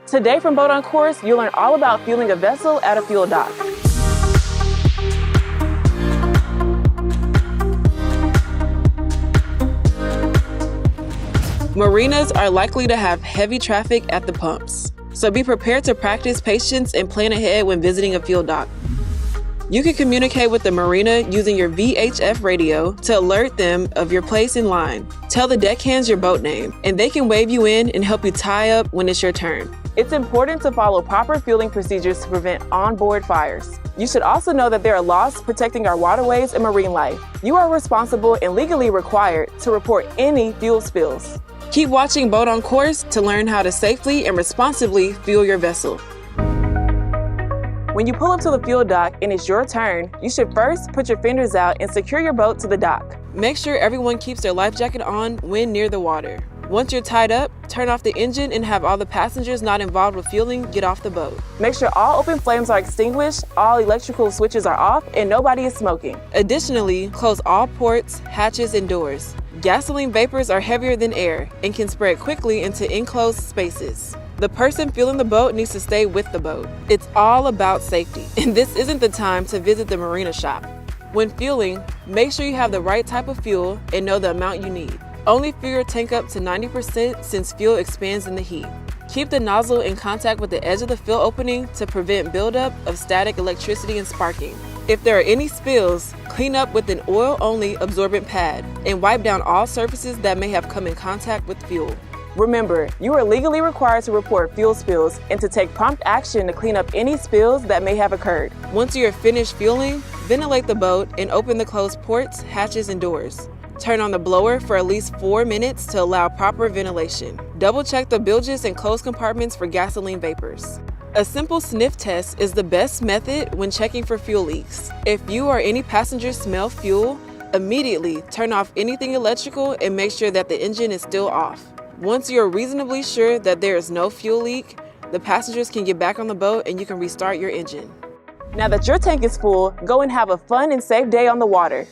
Today from Boat on Course, you'll learn all about fueling a vessel at a fuel dock. Marinas are likely to have heavy traffic at the pumps, so be prepared to practice patience and plan ahead when visiting a fuel dock. You can communicate with the marina using your VHF radio to alert them of your place in line. Tell the deckhands your boat name, and they can wave you in and help you tie up when it's your turn. It's important to follow proper fueling procedures to prevent onboard fires. You should also know that there are laws protecting our waterways and marine life. You are responsible and legally required to report any fuel spills. Keep watching Boat on Course to learn how to safely and responsibly fuel your vessel. When you pull up to the fuel dock and it's your turn, you should first put your fenders out and secure your boat to the dock. Make sure everyone keeps their life jacket on when near the water. Once you're tied up, turn off the engine and have all the passengers not involved with fueling get off the boat. Make sure all open flames are extinguished, all electrical switches are off, and nobody is smoking. Additionally, close all ports, hatches, and doors. Gasoline vapors are heavier than air and can spread quickly into enclosed spaces. The person fueling the boat needs to stay with the boat. It's all about safety, and this isn't the time to visit the marina shop. When fueling, make sure you have the right type of fuel and know the amount you need. Only fill your tank up to 90% since fuel expands in the heat. Keep the nozzle in contact with the edge of the fill opening to prevent buildup of static electricity and sparking. If there are any spills, clean up with an oil-only absorbent pad and wipe down all surfaces that may have come in contact with fuel. Remember, you are legally required to report fuel spills and to take prompt action to clean up any spills that may have occurred. Once you are finished fueling, ventilate the boat and open the closed ports, hatches, and doors. Turn on the blower for at least 4 minutes to allow proper ventilation. Double check the bilges and closed compartments for gasoline vapors. A simple sniff test is the best method when checking for fuel leaks. If you or any passenger smell fuel, immediately turn off anything electrical and make sure that the engine is still off. Once you are reasonably sure that there is no fuel leak, the passengers can get back on the boat and you can restart your engine. Now that your tank is full, go and have a fun and safe day on the water.